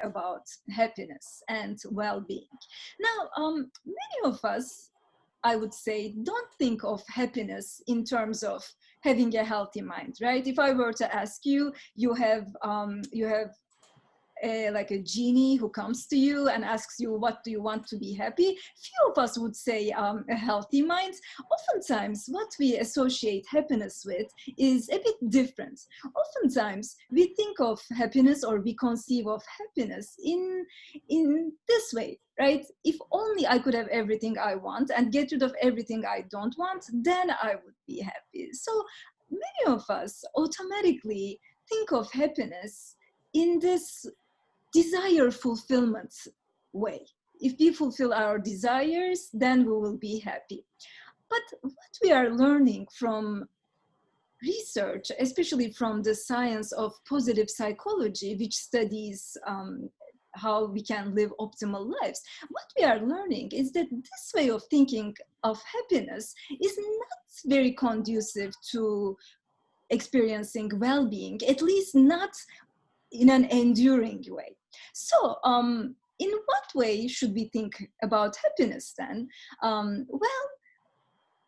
about happiness and well-being. Now, many of us, I would say, don't think of happiness in terms of having a healthy mind, right? If I were to ask you, you have like a genie who comes to you and asks you, what do you want to be happy? Few of us would say a healthy mind. Oftentimes, what we associate happiness with is a bit different. Oftentimes, we think of happiness, or we conceive of happiness in this way, right? If only I could have everything I want and get rid of everything I don't want, then I would be happy. So many of us automatically think of happiness in this desire fulfillment way. If we fulfill our desires, then we will be happy. But what we are learning from research, especially from the science of positive psychology, which studies how we can live optimal lives, what we are learning is that this way of thinking of happiness is not very conducive to experiencing well-being, at least not in an enduring way. So, in what way should we think about happiness then? Well,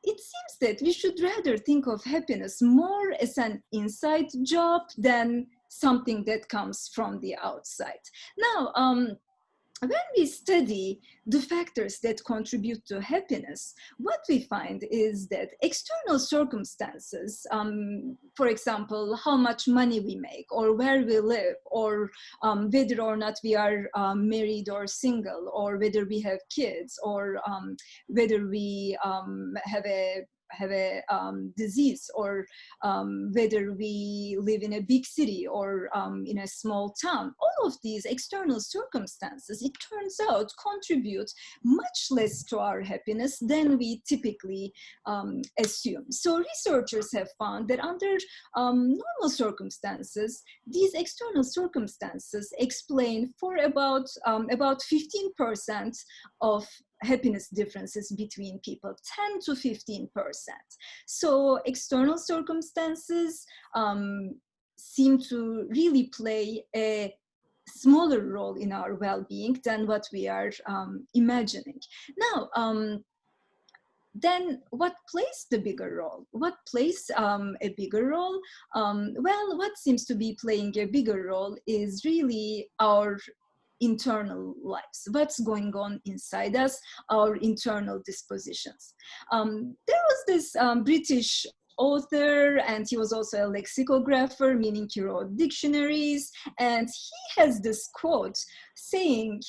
it seems that we should rather think of happiness more as an inside job than something that comes from the outside. Now, when we study the factors that contribute to happiness, what we find is that external circumstances, for example, how much money we make, or where we live, or whether or not we are married or single, or whether we have kids, or whether we have a disease, or whether we live in a big city or in a small town. All of these external circumstances, it turns out, contribute much less to our happiness than we typically assume. So researchers have found that under normal circumstances, these external circumstances explain for about 15% of happiness differences between people, 10 to 15%. So external circumstances seem to really play a smaller role in our well-being than what we are imagining. Now, then what plays the bigger role? What plays a bigger role? Well, what seems to be playing a bigger role is really our internal lives, what's going on inside us, our internal dispositions. There was this British author, and he was also a lexicographer, meaning he wrote dictionaries, and he has this quote saying,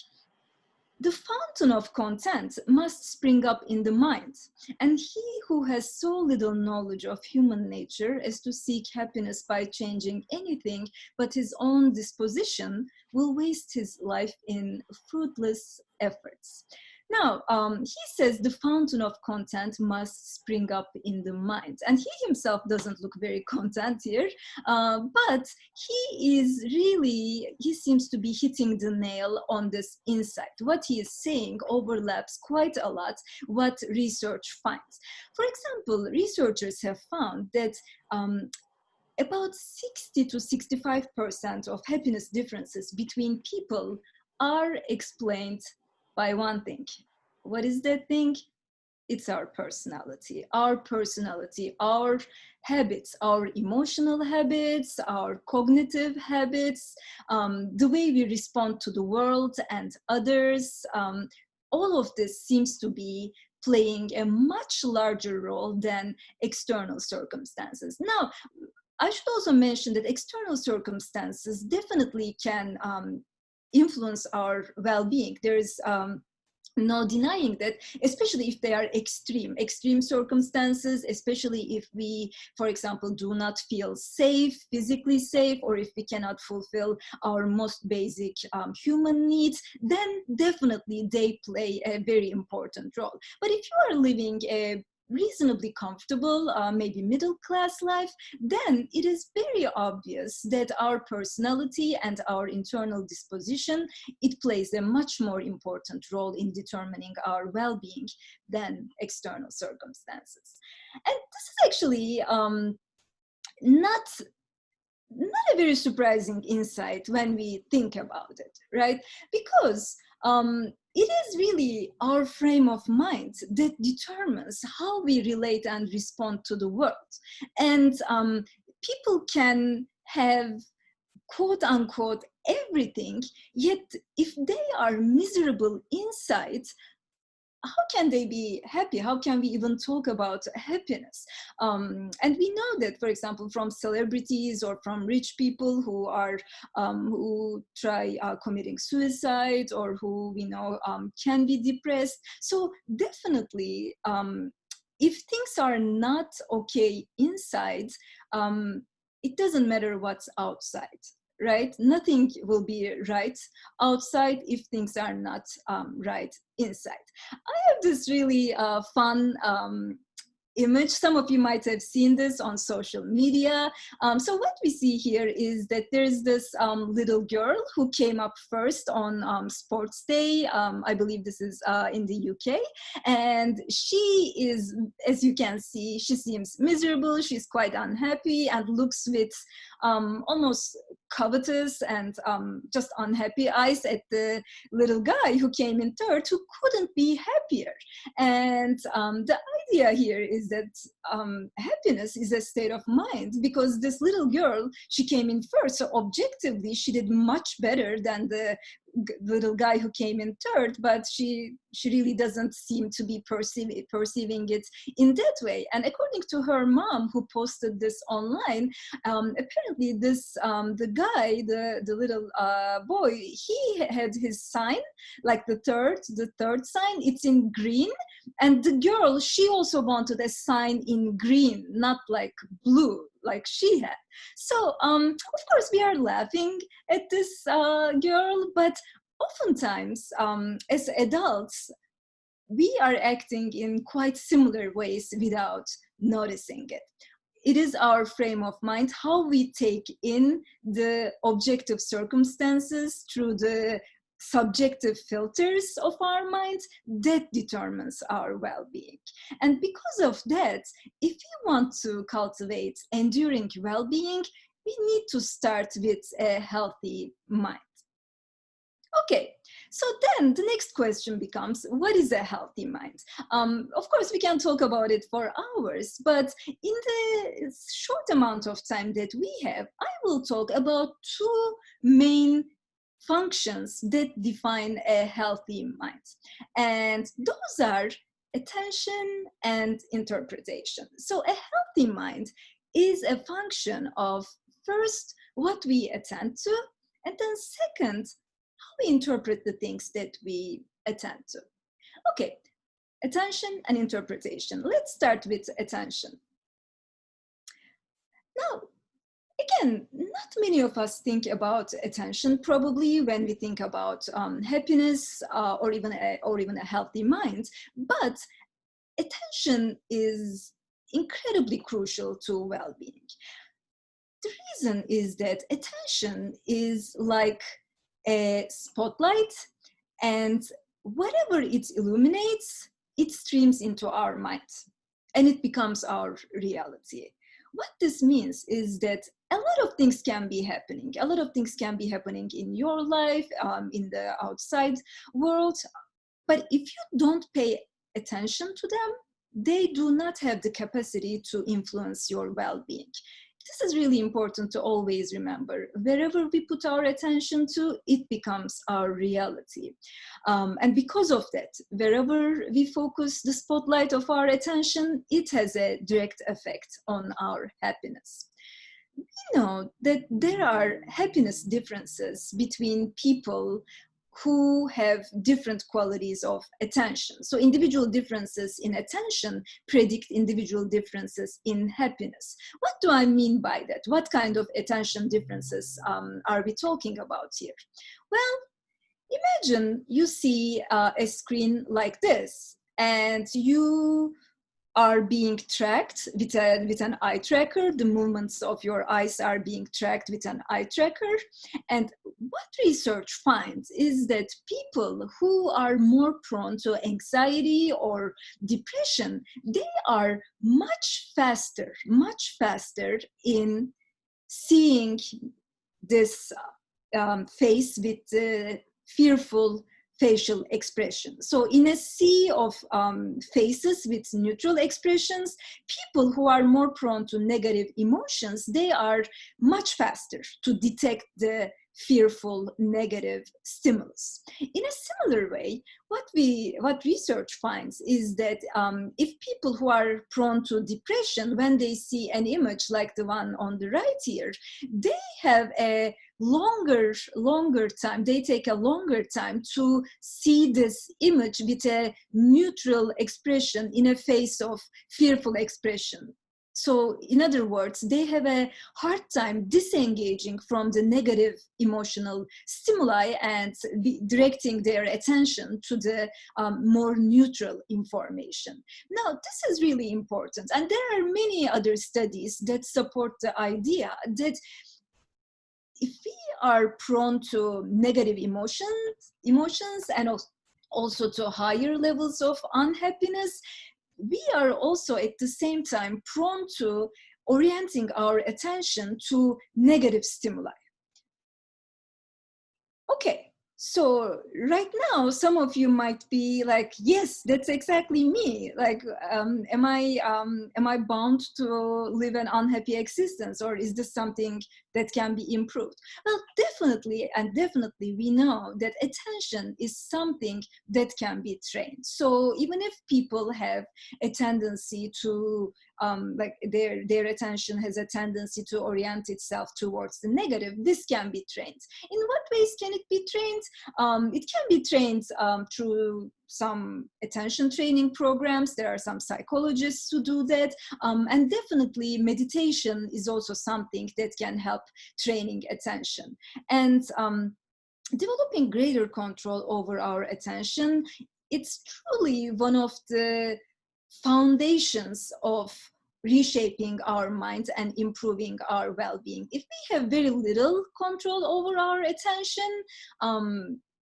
"The fountain of content must spring up in the mind, and he who has so little knowledge of human nature as to seek happiness by changing anything but his own disposition will waste his life in fruitless efforts." Now, he says the fountain of content must spring up in the mind. And he himself doesn't look very content here, but he seems to be hitting the nail on this insight. What he is saying overlaps quite a lot what research finds. For example, researchers have found that about 60 to 65% of happiness differences between people are explained by one thing. What is that thing? It's our personality, our habits, our emotional habits, our cognitive habits, the way we respond to the world and others. All of this seems to be playing a much larger role than external circumstances. Now, I should also mention that external circumstances definitely can influence our well-being. There's no denying that, especially if they are extreme circumstances, especially if we, for example, do not feel safe, physically safe, or if we cannot fulfill our most basic human needs, then definitely they play a very important role. But if you are living a reasonably comfortable, maybe middle-class life, then it is very obvious that our personality and our internal disposition, it plays a much more important role in determining our well-being than external circumstances. And this is actually not not a very surprising insight when we think about it, right? Because it is really our frame of mind that determines how we relate and respond to the world. And people can have quote unquote everything, yet if they are miserable inside, how can they be happy? How can we even talk about happiness? And we know that, for example, from celebrities or from rich people who are who try committing suicide, or who we know can be depressed. So definitely, if things are not okay inside, it doesn't matter what's outside, right? Nothing will be right outside if things are not right inside. I have this really fun image. Some of you might have seen this on social media. So what we see here is that there's this little girl who came up first on sports day. I believe this is in the UK. And she is, as you can see, she seems miserable. She's quite unhappy and looks with almost covetous and just unhappy eyes at the little guy who came in third, who couldn't be happier. And the idea here is that happiness is a state of mind, because this little girl, she came in first, so objectively she did much better than the little guy who came in third, but she really doesn't seem to be perceiving it in that way. And according to her mom, who posted this online, apparently this the guy, the little boy, he had his sign, like the third sign, it's in green, and the girl, she also wanted a sign in green, not like blue like she had. So of course we are laughing at this girl, but oftentimes as adults we are acting in quite similar ways without noticing it. It is our frame of mind, how we take in the objective circumstances through the subjective filters of our minds, that determines our well-being. And because of that, if we want to cultivate enduring well-being, we need to start with a healthy mind. Okay, so then the next question becomes, what is a healthy mind? Of course, we can talk about it for hours, but in the short amount of time that we have, I will talk about two main functions that define a healthy mind. And those are attention and interpretation. So a healthy mind is a function of, first, what we attend to, and then second, how we interpret the things that we attend to. Okay, attention and interpretation. Let's start with attention. Now, again, not many of us think about attention probably when we think about happiness or even a healthy mind, but attention is incredibly crucial to well-being. The reason is that attention is like a spotlight, and whatever it illuminates, it streams into our mind and it becomes our reality. What this means is that a lot of things can be happening. A lot of things can be happening in your life, in the outside world, but if you don't pay attention to them, they do not have the capacity to influence your well-being. This is really important to always remember. Wherever we put our attention to, it becomes our reality. And because of that, wherever we focus the spotlight of our attention, it has a direct effect on our happiness. We know that there are happiness differences between people who have different qualities of attention. So individual differences in attention predict individual differences in happiness. What do I mean by that? What kind of attention differences are we talking about here? Well, imagine you see a screen like this, and you are being tracked with an eye tracker. The movements of your eyes are being tracked with an eye tracker. And what research finds is that people who are more prone to anxiety or depression, they are much faster in seeing this face with fearful facial expression. So in a sea of faces with neutral expressions, people who are more prone to negative emotions, they are much faster to detect the fearful negative stimulus. In a similar way, what research finds is that if people who are prone to depression, when they see an image like the one on the right here, they have a longer time, they take a longer time to see this image with a neutral expression in a face of fearful expression. So in other words, they have a hard time disengaging from the negative emotional stimuli and directing their attention to the more neutral information. Now, this is really important. And there are many other studies that support the idea that if we are prone to negative emotions and also to higher levels of unhappiness, we are also at the same time prone to orienting our attention to negative stimuli. Okay, so right now, some of you might be like, yes, that's exactly me. Like, am I bound to live an unhappy existence, or is this something that can be improved? Well, definitely, and definitely we know that attention is something that can be trained. So even if people have a tendency to like their attention has a tendency to orient itself towards the negative, this can be trained. In what ways can it be trained? It can be trained through some attention training programs. There are some psychologists who do that. And definitely meditation is also something that can help training attention. And developing greater control over our attention, it's truly one of the foundations of reshaping our minds and improving our well-being. If we have very little control over our attention,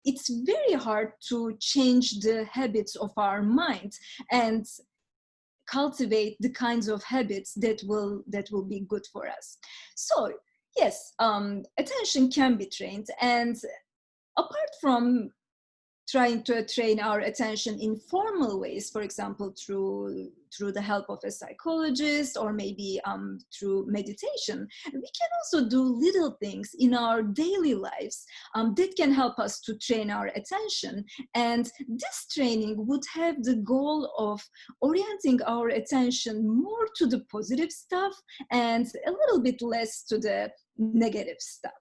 it's very hard to change the habits of our mind and cultivate the kinds of habits that will be good for us. So yes, attention can be trained, and apart from trying to train our attention in formal ways, for example, through the help of a psychologist, or maybe through meditation, we can also do little things in our daily lives that can help us to train our attention. And this training would have the goal of orienting our attention more to the positive stuff and a little bit less to the negative stuff.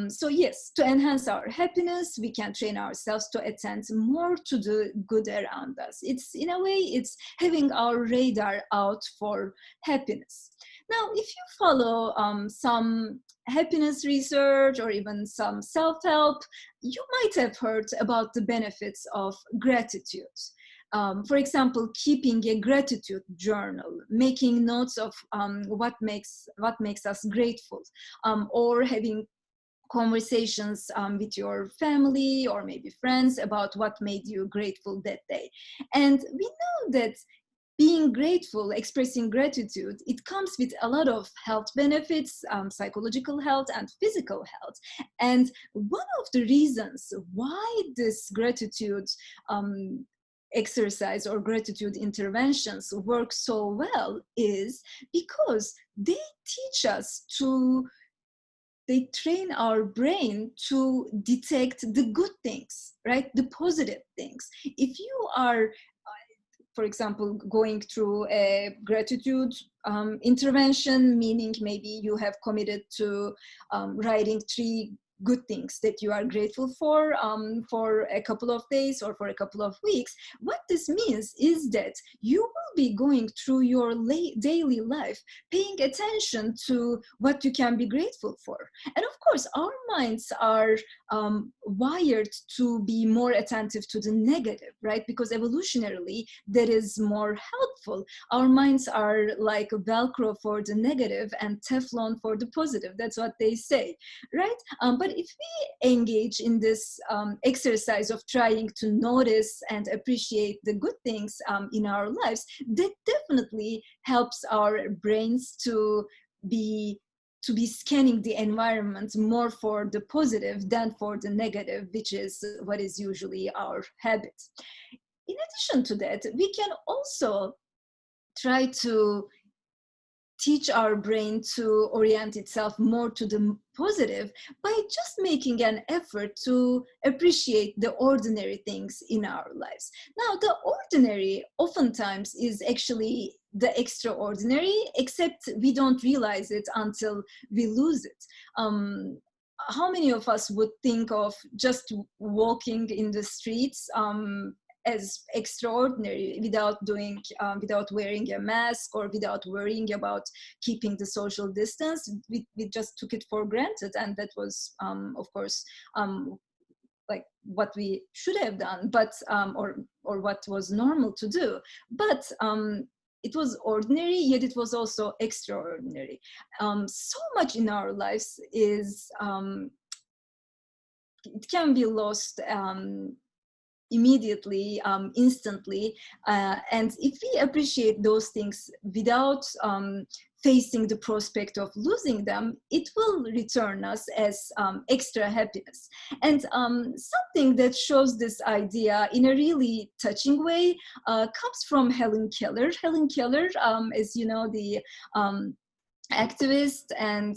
So yes, to enhance our happiness, we can train ourselves to attend more to the good around us. It's, in a way, it's having our radar out for happiness. Now, if you follow some happiness research or even some self-help, you might have heard about the benefits of gratitude. For example, keeping a gratitude journal, making notes of what makes us grateful, or having conversations with your family or maybe friends about what made you grateful that day. And we know that being grateful, expressing gratitude, it comes with a lot of health benefits, psychological health and physical health. And one of the reasons why this gratitude exercise or gratitude interventions work so well is because they teach us to they train our brain to detect the good things, right? The positive things. If you are, for example, going through a gratitude intervention, meaning maybe you have committed to writing 3 good things that you are grateful for a couple of days or for a couple of weeks, what this means is that you will be going through your daily life, paying attention to what you can be grateful for. And of course, our minds are wired to be more attentive to the negative, right? Because evolutionarily, that is more helpful. Our minds are like Velcro for the negative and Teflon for the positive. That's what they say, right? But if we engage in this exercise of trying to notice and appreciate the good things in our lives, that definitely helps our brains to be to be scanning the environment more for the positive than for the negative, which is what is usually our habit. In addition to that, we can also try to teach our brain to orient itself more to the positive by just making an effort to appreciate the ordinary things in our lives. Now, the ordinary oftentimes is actually the extraordinary, except we don't realize it until we lose it. How many of us would think of just walking in the streets as extraordinary without wearing a mask or without worrying about keeping the social distance? We just took it for granted, and that was of course like what we should have done, but or what was normal to do, but it was ordinary, yet it was also extraordinary. So much in our lives is it can be lost immediately, instantly, and if we appreciate those things without facing the prospect of losing them, it will return us as extra happiness. And something that shows this idea in a really touching way comes from Helen Keller. Helen Keller, as you know, the activist, and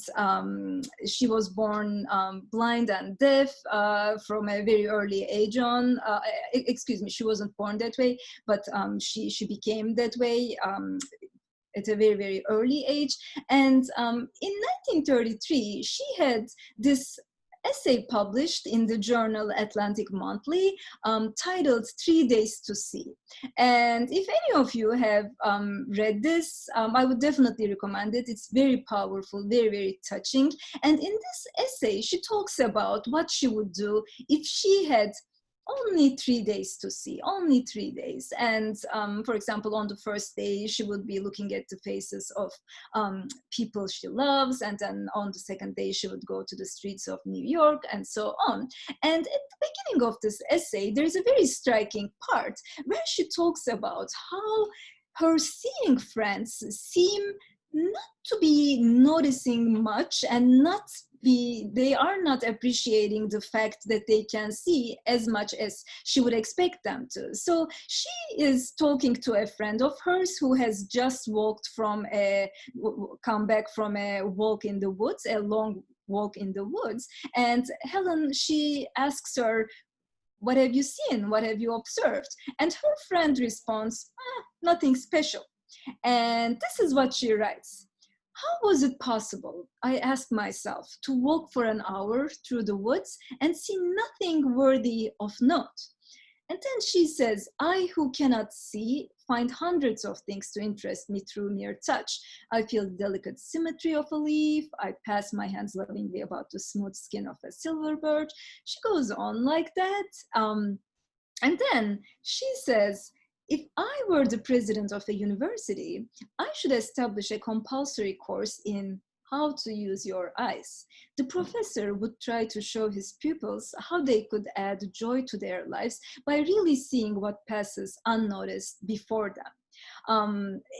she was born blind and deaf from a very early age on. Excuse me, she wasn't born that way, but she became that way at a very, very early age. And in 1933, she had this essay published in the journal Atlantic Monthly titled 3 Days to See. And if any of you have read this, I would definitely recommend it. It's very powerful, very, very touching. And in this essay, she talks about what she would do if she had only 3 days to see, only 3 days. And for example, on the first day, she would be looking at the faces of people she loves. And then on the second day, she would go to the streets of New York and so on. And at the beginning of this essay, there's a very striking part where she talks about how her seeing friends seem not to be noticing much, and they are not appreciating the fact that they can see as much as she would expect them to. So she is talking to a friend of hers who has just come back from a walk in the woods, a long walk in the woods. And Helen, she asks her, "What have you seen? What have you observed?" And her friend responds, "Nothing special." And this is what she writes: "How was it possible, I asked myself, to walk for an hour through the woods and see nothing worthy of note?" And then she says, "I who cannot see find hundreds of things to interest me through mere touch. I feel the delicate symmetry of a leaf. I pass my hands lovingly about the smooth skin of a silver bird." She goes on like that. And then she says, "If I were the president of a university, I should establish a compulsory course in how to use your eyes. The professor would try to show his pupils how they could add joy to their lives by really seeing what passes unnoticed before them."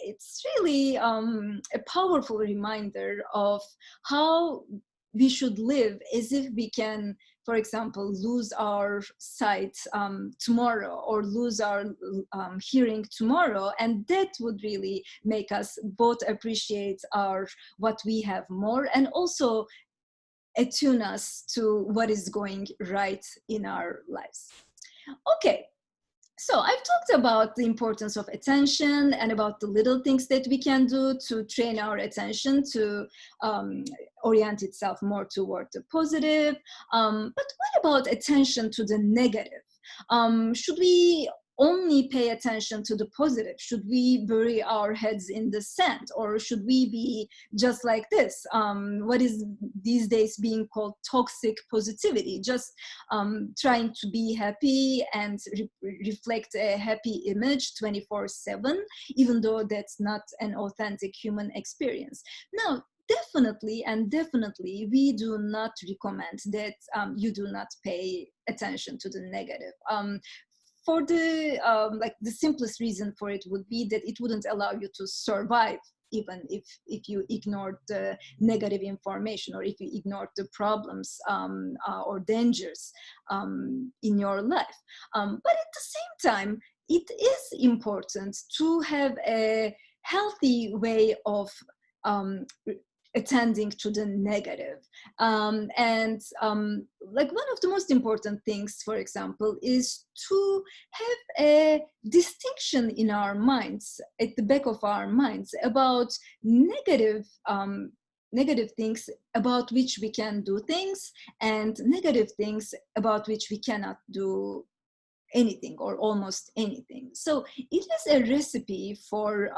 It's really a powerful reminder of how we should live as if we can, for example, lose our sight tomorrow, or lose our hearing tomorrow, and that would really make us both appreciate what we have more, and also attune us to what is going right in our lives. Okay. So I've talked about the importance of attention and about the little things that we can do to train our attention to orient itself more toward the positive. But what about attention to the negative? Should we only pay attention to the positive? Should we bury our heads in the sand? Or should we be just like this? What is these days being called toxic positivity, just trying to be happy and reflect a happy image 24/7, even though that's not an authentic human experience. Now, definitely, we do not recommend that you do not pay attention to the negative. For the simplest reason for it would be that it wouldn't allow you to survive even if you ignored the negative information, or if you ignored the problems or dangers in your life. But at the same time, it is important to have a healthy way of attending to the negative. Like one of the most important things, for example, is to have a distinction in our minds, at the back of our minds, about negative things about which we can do things, and negative things about which we cannot do anything or almost anything. So it is a recipe for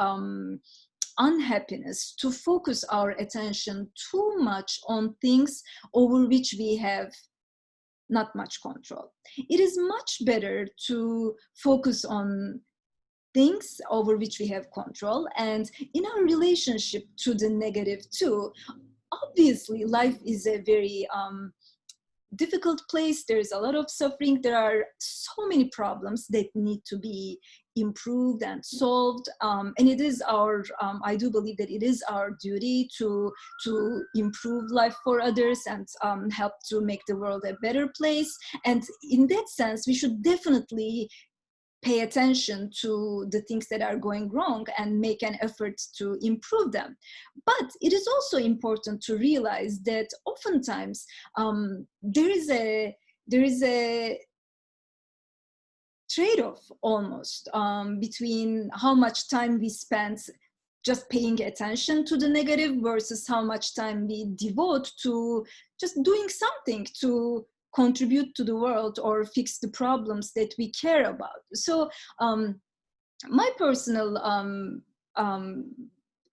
unhappiness to focus our attention too much on things over which we have not much control. It is much better to focus on things over which we have control. And in our relationship to the negative too, obviously life is a very difficult place. There's a lot of suffering. There are so many problems that need to be improved and solved. And it is our, I do believe that it is our duty to improve life for others and help to make the world a better place. And in that sense, we should definitely pay attention to the things that are going wrong and make an effort to improve them. But it is also important to realize that oftentimes there is a trade-off almost between how much time we spend just paying attention to the negative versus how much time we devote to just doing something to contribute to the world or fix the problems that we care about. So my personal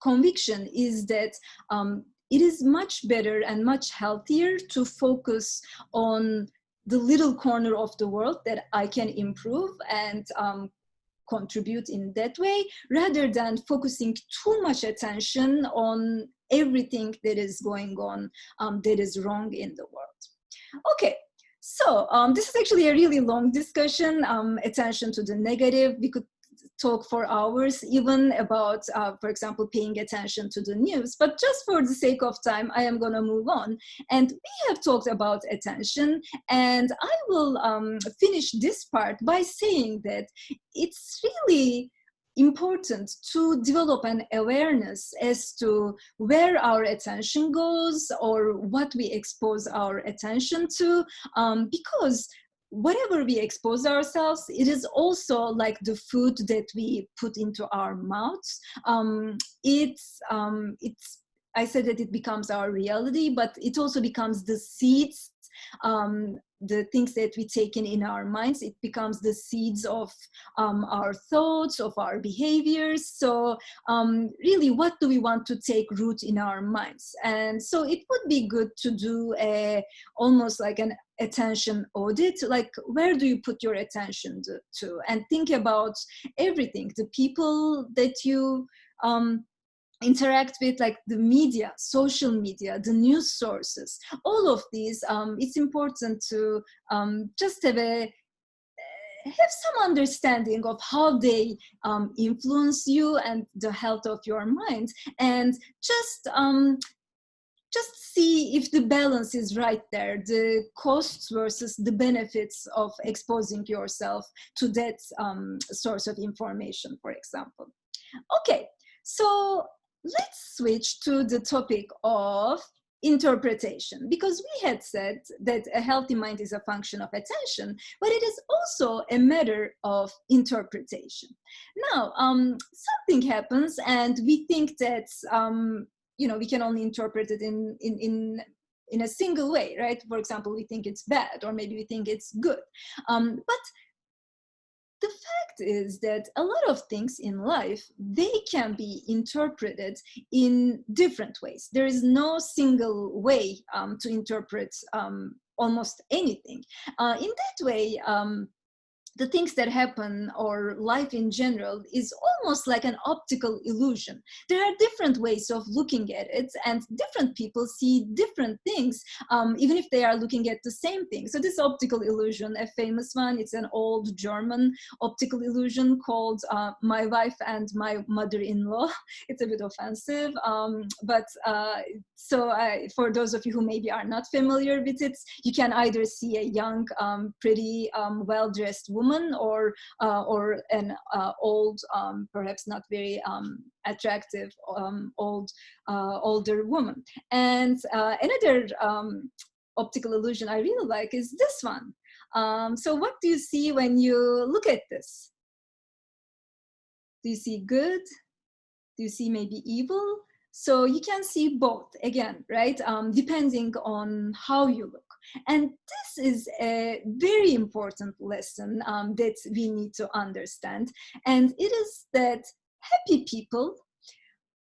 conviction is that it is much better and much healthier to focus on the little corner of the world that I can improve and contribute in that way, rather than focusing too much attention on everything that is going on that is wrong in the world. Okay, so this is actually a really long discussion, attention to the negative. We could talk for hours even about, for example, paying attention to the news, but just for the sake of time, I am gonna move on. And we have talked about attention, and I will finish this part by saying that it's really important to develop an awareness as to where our attention goes or what we expose our attention to, because whatever we expose ourselves, it is also like the food that we put into our mouths. I said that it becomes our reality, but it also becomes the seeds, the things that we take in our minds. It becomes the seeds of our thoughts, of our behaviors. So really, what do we want to take root in our minds? And so it would be good to do almost like an attention audit, like where do you put your attention to, and think about everything, the people that you interact with, like the media, social media, the news sources, all of these. It's important to just have some understanding of how they influence you and the health of your mind, and just see if the balance is right there, the costs versus the benefits of exposing yourself to that source of information, for example. Okay, so let's switch to the topic of interpretation, because we had said that a healthy mind is a function of attention, but it is also a matter of interpretation. Now, something happens and we think that we can only interpret it in a single way, right? For example, we think it's bad, or maybe we think it's good. But the fact is that a lot of things in life, they can be interpreted in different ways. There is no single way to interpret almost anything. In that way, the things that happen or life in general is almost like an optical illusion. There are different ways of looking at it, and different people see different things, even if they are looking at the same thing. So this optical illusion, a famous one, it's an old German optical illusion called My Wife and My Mother-in-Law. It's a bit offensive, for those of you who maybe are not familiar with it, you can either see a young, pretty, well-dressed woman, or an old, perhaps not very attractive, older woman. And another optical illusion I really like is this one. So what do you see when you look at this? Do you see good? Do you see maybe evil? So you can see both, again, right? Depending on how you look. And this is a very important lesson that we need to understand. And it is that happy people,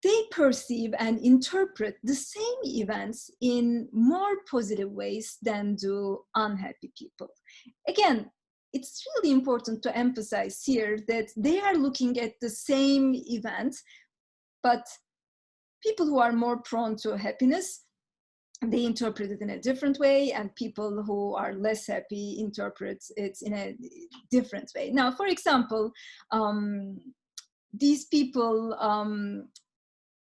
they perceive and interpret the same events in more positive ways than do unhappy people. Again, it's really important to emphasize here that they are looking at the same event, but people who are more prone to happiness, they interpret it in a different way, and people who are less happy interpret it in a different way. Now, for example, these people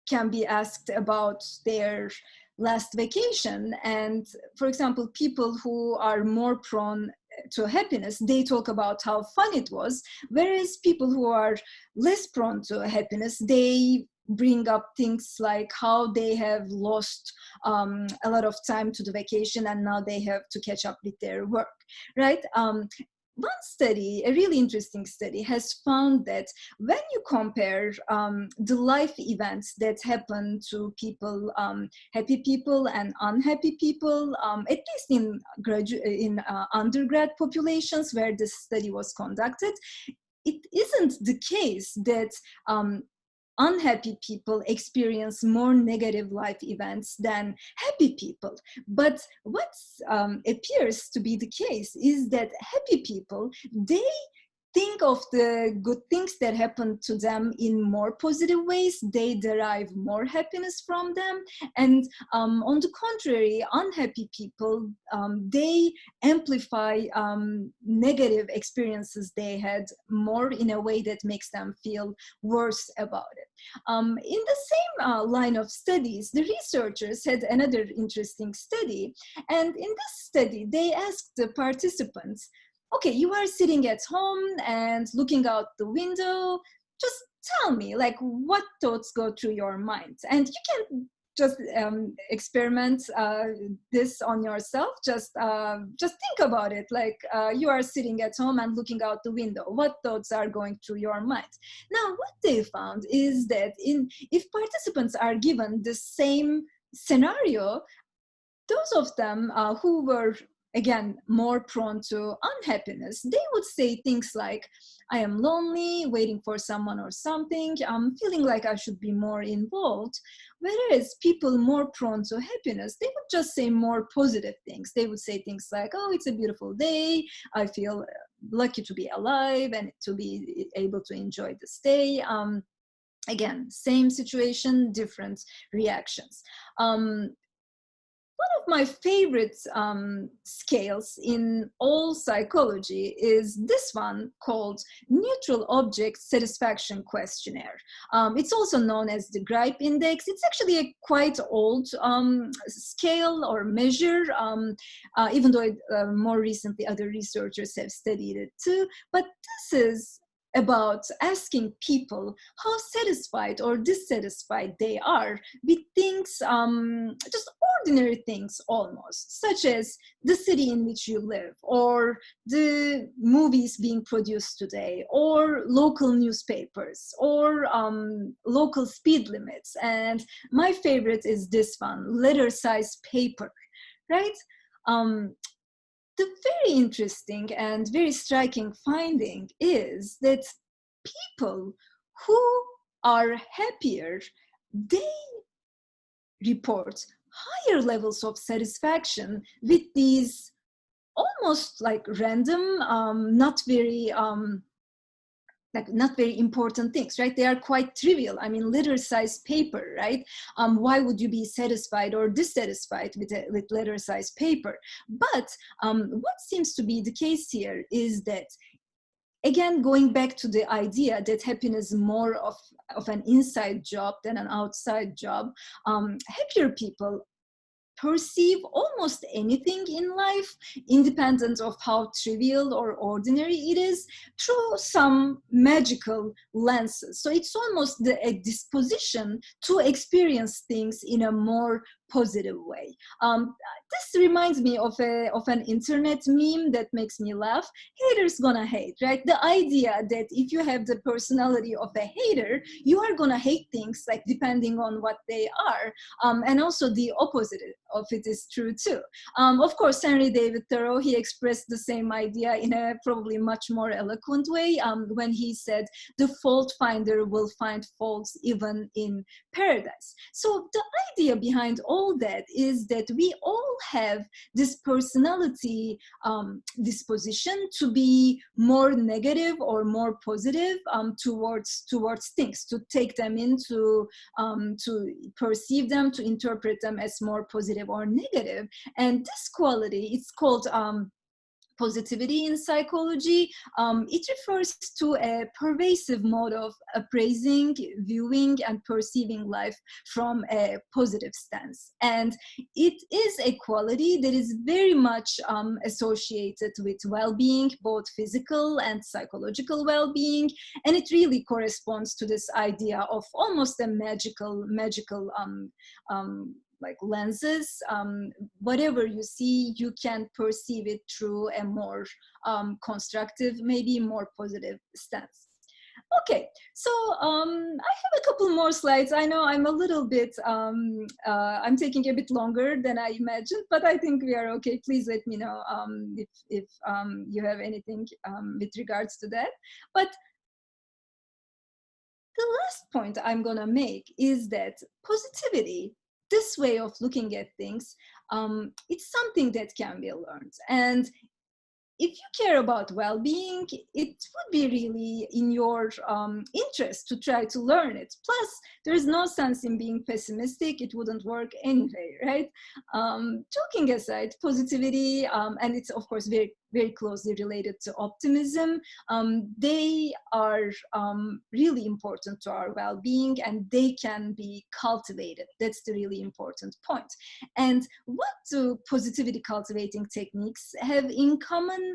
can be asked about their last vacation. And for example, people who are more prone to happiness, they talk about how fun it was, whereas people who are less prone to happiness, they bring up things like how they have lost a lot of time to the vacation and now they have to catch up with their work, right? One study, a really interesting study, has found that when you compare the life events that happen to people, happy people and unhappy people, at least in undergrad populations where this study was conducted, it isn't the case that unhappy people experience more negative life events than happy people. But what appears to be the case is that happy people, they think of the good things that happen to them in more positive ways. They derive more happiness from them. And on the contrary, unhappy people, they amplify negative experiences they had more in a way that makes them feel worse about it. In the same line of studies, the researchers had another interesting study. And in this study, they asked the participants, okay, you are sitting at home and looking out the window. Just tell me, like, what thoughts go through your mind? And you can just experiment this on yourself. Just think about it. Like you are sitting at home and looking out the window. What thoughts are going through your mind? Now, what they found is that if participants are given the same scenario, those of them who were, again, more prone to unhappiness, they would say things like, I am lonely, waiting for someone or something, I'm feeling like I should be more involved. Whereas people more prone to happiness, they would just say more positive things. They would say things like, oh, it's a beautiful day, I feel lucky to be alive and to be able to enjoy this day. Again, same situation, different reactions. One of my favorite scales in all psychology is this one called Neutral Object Satisfaction Questionnaire. It's also known as the Gripe Index. It's actually a quite old scale or measure, even though more recently other researchers have studied it too. But this is about asking people how satisfied or dissatisfied they are with things, just ordinary things almost, such as the city in which you live, or the movies being produced today, or local newspapers, or local speed limits. And my favorite is this one, letter size paper, right? The very interesting and very striking finding is that people who are happier, they report higher levels of satisfaction with these almost like random, not very important things, right? They are quite trivial. I mean, letter-sized paper, right? Why would you be satisfied or dissatisfied with letter-sized paper? But what seems to be the case here is that, again, going back to the idea that happiness is more of an inside job than an outside job, happier people perceive almost anything in life, independent of how trivial or ordinary it is, through some magical lenses. So it's almost a disposition to experience things in a more positive way. This reminds me of an internet meme that makes me laugh. Haters gonna hate, right? The idea that if you have the personality of a hater, you are gonna hate things like depending on what they are. And also the opposite of it is true too. Of course, Henry David Thoreau, he expressed the same idea in a probably much more eloquent way when he said, the fault finder will find faults even in paradise. So the idea behind all that is that we all have this personality disposition to be more negative or more positive towards things, to take them into, to perceive them, to interpret them as more positive or negative. And this quality, it's called positivity in psychology. It refers to a pervasive mode of appraising, viewing, and perceiving life from a positive stance. And it is a quality that is very much associated with well-being, both physical and psychological well-being. And it really corresponds to this idea of almost a magical like lenses. Whatever you see, you can perceive it through a more constructive, maybe more positive stance. Okay, so I have a couple more slides. I know I'm a little bit, I'm taking a bit longer than I imagined, but I think we are okay. Please let me know if you have anything with regards to that. But the last point I'm gonna make is that positivity, this way of looking at things, it's something that can be learned. And if you care about well-being, it would be really in your interest to try to learn it. Plus, there is no sense in being pessimistic. It wouldn't work anyway, right? Joking aside, positivity, and it's of course very, very closely related to optimism. They are really important to our well-being, and they can be cultivated. That's the really important point. And what do positivity cultivating techniques have in common?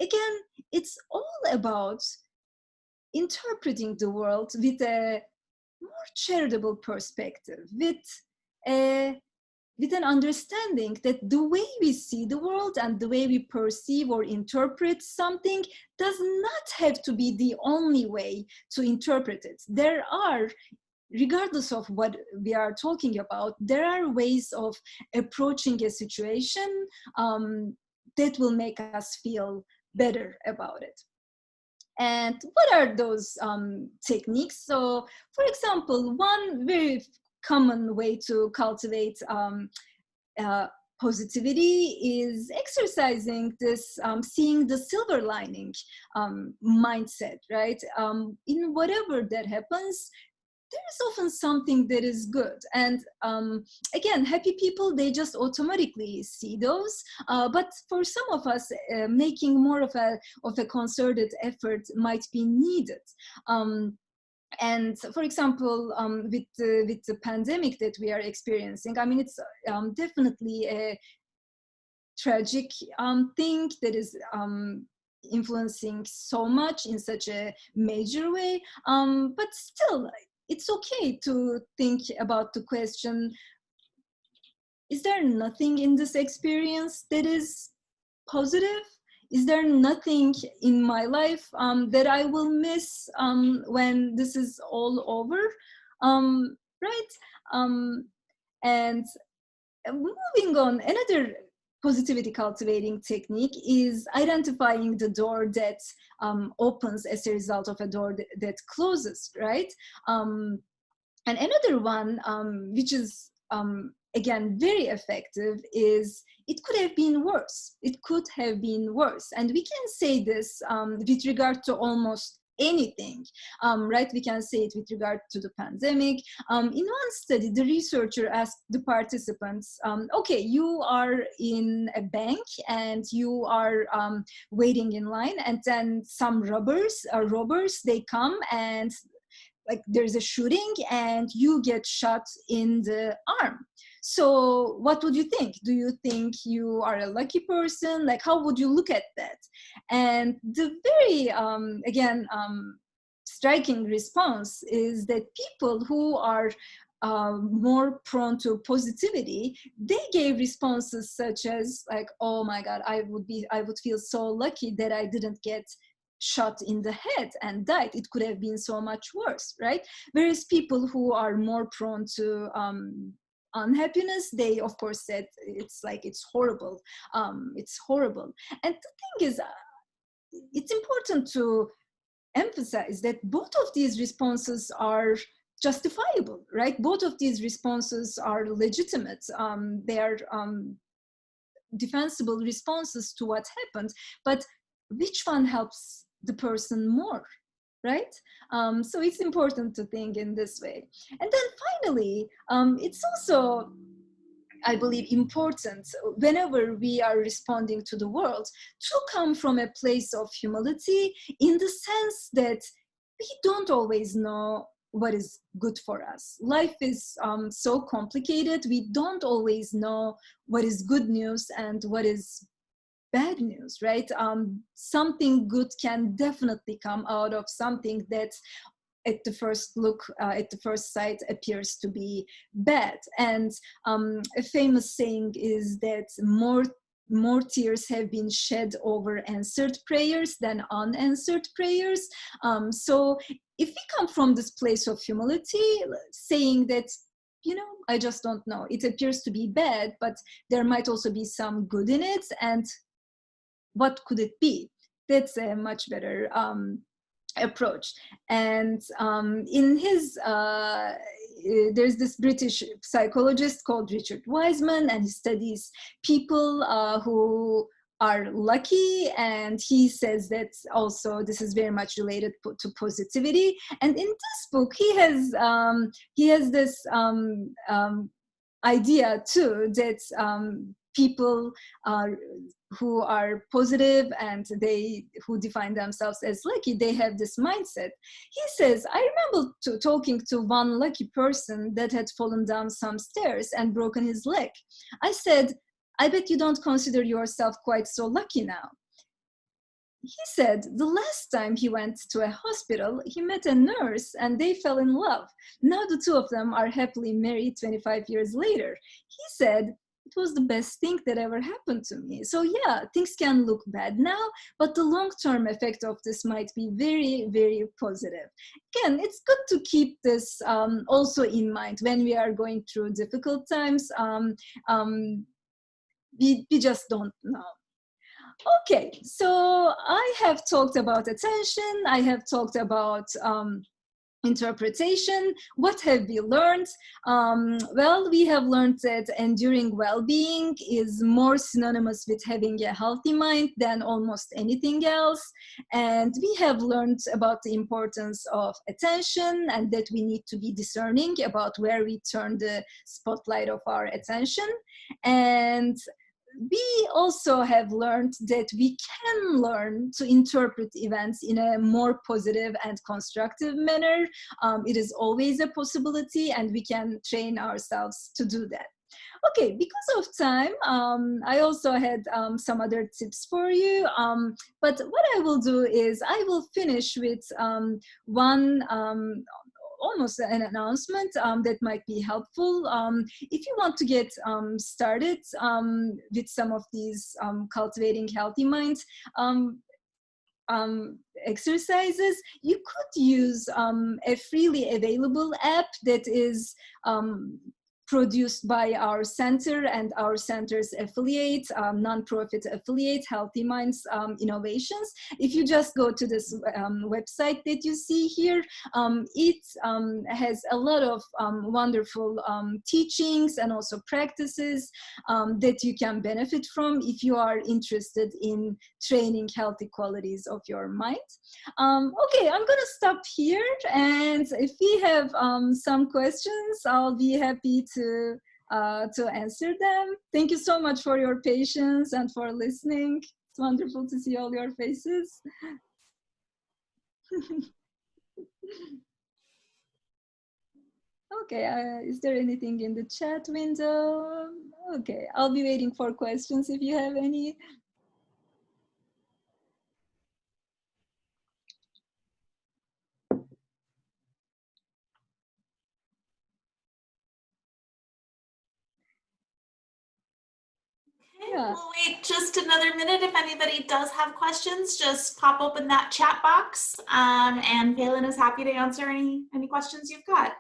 Again, it's all about interpreting the world with a more charitable perspective, with an understanding that the way we see the world and the way we perceive or interpret something does not have to be the only way to interpret it. There are, regardless of what we are talking about, there are ways of approaching a situation that will make us feel better about it. And what are those techniques? So, for example, one very common way to cultivate positivity is exercising this seeing the silver lining mindset, right? In whatever that happens, there is often something that is good. And again, happy people, they just automatically see those. But for some of us, making more of a concerted effort might be needed. And for example, with the pandemic that we are experiencing, I mean, it's definitely a tragic thing that is influencing so much in such a major way. But still, it's okay to think about the question, is there nothing in this experience that is positive? Is there nothing in my life that I will miss when this is all over? Right? And moving on, another positivity cultivating technique is identifying the door that opens as a result of a door that closes, right? And another one, which is again very effective, is it could have been worse. It could have been worse. And we can say this with regard to almost anything, right? We can say it with regard to the pandemic. In one study, the researcher asked the participants, okay, you are in a bank and you are waiting in line, and then some robbers, they come and like there's a shooting and you get shot in the arm. So what would you think? Do you think you are a lucky person? Like, how would you look at that? And the very, striking response is that people who are more prone to positivity, they gave responses such as like, oh my God, I would feel so lucky that I didn't get shot in the head and died. It could have been so much worse, right? Whereas people who are more prone to unhappiness, they of course said it's horrible. It's horrible. And the thing is, it's important to emphasize that both of these responses are justifiable, right? Both of these responses are legitimate. They are defensible responses to what happened, but which one helps the person more, right? So it's important to think in this way. And then finally, it's also, I believe, important whenever we are responding to the world to come from a place of humility, in the sense that we don't always know what is good for us. Life is so complicated. We don't always know what is good news and what is bad news, right? Something good can definitely come out of something that at the first look, at the first sight, appears to be bad. And a famous saying is that more tears have been shed over answered prayers than unanswered prayers. So if we come from this place of humility, saying that, I just don't know, it appears to be bad, but there might also be some good in it, and what could it be? That's a much better approach. And in his, there's this British psychologist called Richard Wiseman, and he studies people who are lucky, and he says that also this is very much related to positivity. And in this book, he has this idea too, that people who are positive and who define themselves as lucky, they have this mindset. He says, I remember talking to one lucky person that had fallen down some stairs and broken his leg. I said, I bet you don't consider yourself quite so lucky now. He said the last time he went to a hospital, he met a nurse and they fell in love. Now the two of them are happily married 25 years later. He said, it was the best thing that ever happened to me. So yeah, things can look bad now, but the long-term effect of this might be very, very positive. Again, it's good to keep this also in mind when we are going through difficult times. We just don't know. Okay, so I have talked about attention, I have talked about interpretation. What have we learned? Well, we have learned that enduring well-being is more synonymous with having a healthy mind than almost anything else. And we have learned about the importance of attention, and that we need to be discerning about where we turn the spotlight of our attention. And we also have learned that we can learn to interpret events in a more positive and constructive manner. It is always a possibility, and we can train ourselves to do that. Okay, because of time, I also had some other tips for you. But what I will do is I will finish with one almost an announcement that might be helpful. If you want to get started with some of these cultivating healthy minds exercises, you could use a freely available app that is produced by our center and our center's affiliate, nonprofit affiliate, Healthy Minds Innovations. If you just go to this website that you see here, it has a lot of wonderful teachings and also practices that you can benefit from if you are interested in training healthy qualities of your mind. Okay, I'm gonna stop here, and if we have some questions, I'll be happy to answer them. Thank you so much for your patience and for listening. It's wonderful to see all your faces. Okay, is there anything in the chat window? Okay, I'll be waiting for questions if you have any. Yeah. We'll wait just another minute. If anybody does have questions, just pop open that chat box, and Pelin is happy to answer any questions you've got.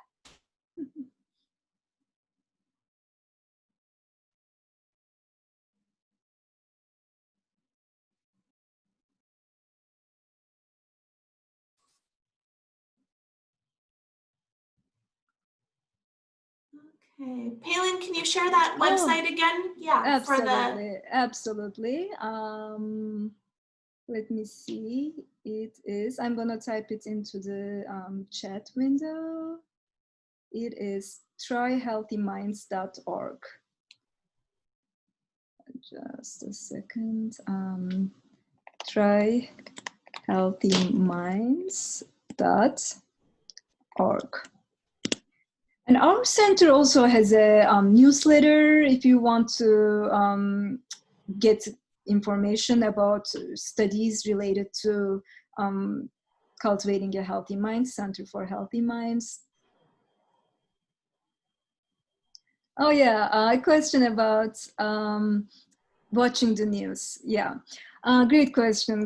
Okay, Pelin, can you share that website again? Yeah, absolutely, absolutely. Let me see. It is, I'm gonna type it into the chat window. It is tryhealthyminds.org. Just a second. Tryhealthyminds.org. And our center also has a newsletter if you want to get information about studies related to cultivating a healthy mind, Center for Healthy Minds. Oh yeah, a question about watching the news. Yeah, great question,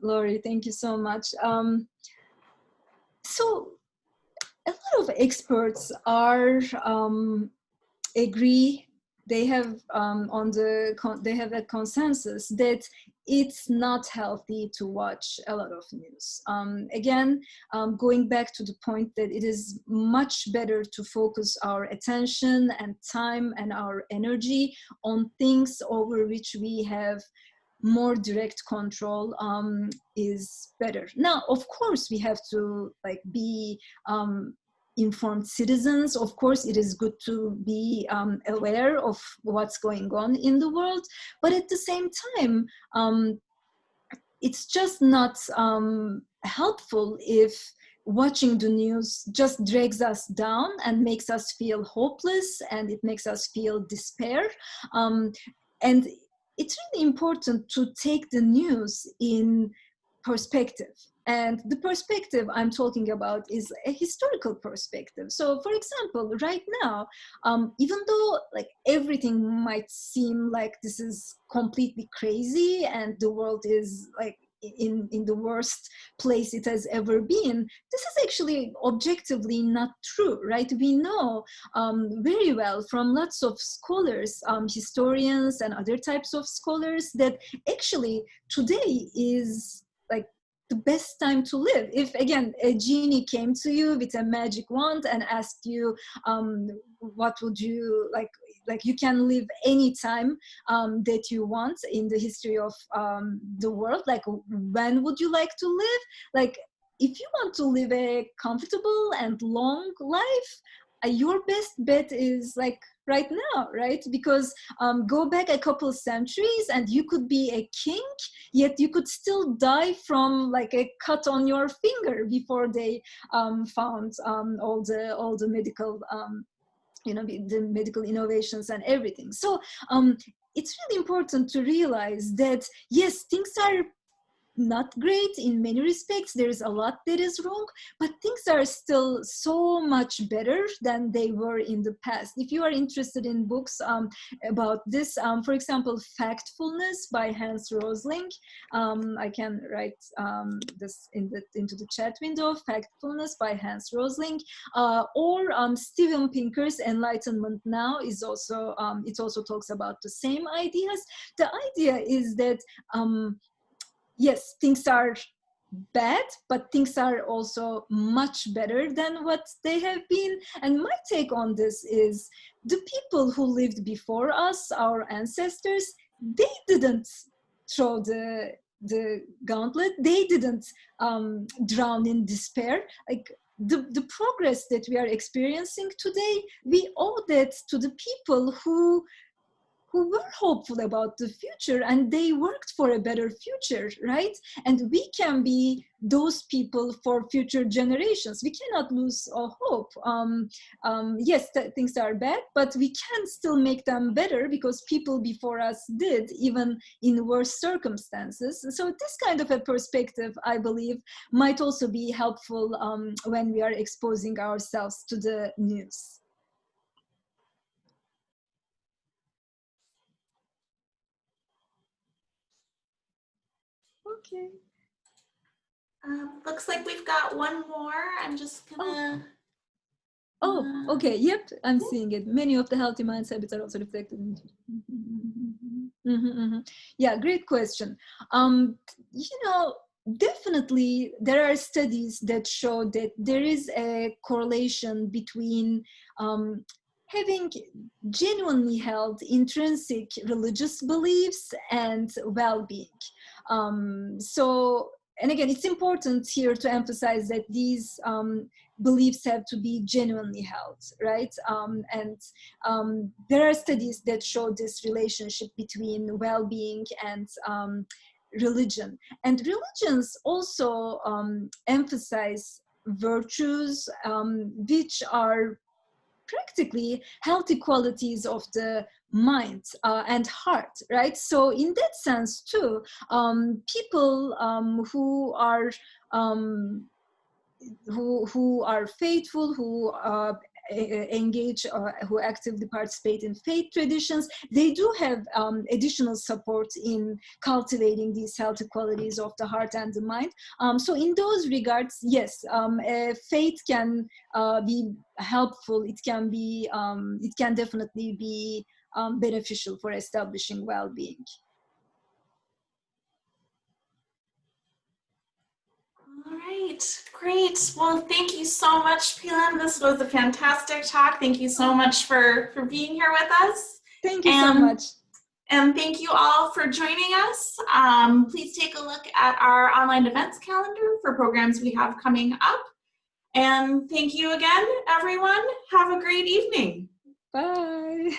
Lori, thank you so much. So a lot of experts are agree, they have they have a consensus that it's not healthy to watch a lot of news. Again, going back to the point that it is much better to focus our attention and time and our energy on things over which we have more direct control is better. Now, of course, we have to be informed citizens. Of course, it is good to be aware of what's going on in the world, but at the same time, it's just not helpful if watching the news just drags us down and makes us feel hopeless, and it makes us feel despair. And it's really important to take the news in perspective. And the perspective I'm talking about is a historical perspective. So for example, right now, even though everything might seem like this is completely crazy and the world is in the worst place it has ever been, this is actually objectively not true, right? We know very well from lots of scholars, historians and other types of scholars, that actually today is the best time to live. If again a genie came to you with a magic wand and asked you what would you like you can live any time that you want in the history of the world, when would you like to live? If you want to live a comfortable and long life, your best bet is right now, right? Because go back a couple of centuries and you could be a king, yet you could still die from a cut on your finger before they found all the medical the medical innovations and everything. So it's really important to realize that yes, things are not great in many respects. There's a lot that is wrong, but things are still so much better than they were in the past. If you are interested in books about this, for example, Factfulness by Hans Rosling, I can write this into the chat window. Factfulness by Hans Rosling, or Steven Pinker's Enlightenment Now is also it also talks about the same ideas. The idea is that yes, things are bad, but things are also much better than what they have been. And my take on this is the people who lived before us, our ancestors, they didn't throw the gauntlet. They didn't drown in despair. Like the progress that we are experiencing today, we owe that to the people who were hopeful about the future, and they worked for a better future, right? And we can be those people for future generations. We cannot lose hope. Yes, things are bad, but we can still make them better because people before us did, even in worse circumstances. So this kind of a perspective, I believe, might also be helpful when we are exposing ourselves to the news. Okay. Looks like we've got one more. I'm just gonna. Oh, okay. Yep, I'm seeing it. Many of the healthy minds habits are also reflected in. Yeah, great question. You know, definitely there are studies that show that there is a correlation between having genuinely held intrinsic religious beliefs and well-being. So, and again, it's important here to emphasize that these beliefs have to be genuinely held, right? And there are studies that show this relationship between well-being and religion. And religions also emphasize virtues, which are practically healthy qualities of the mind and heart, right? So in that sense too, people who are faithful, who engage, who actively participate in faith traditions, they do have additional support in cultivating these healthy qualities of the heart and the mind. So in those regards, yes, faith can be helpful. It can be, it can definitely be beneficial for establishing well-being. All right, great. Well, thank you so much, Pelin. This was a fantastic talk. Thank you so much for being here with us. Thank you so much. And thank you all for joining us. Please take a look at our online events calendar for programs we have coming up. And thank you again, everyone. Have a great evening. Bye.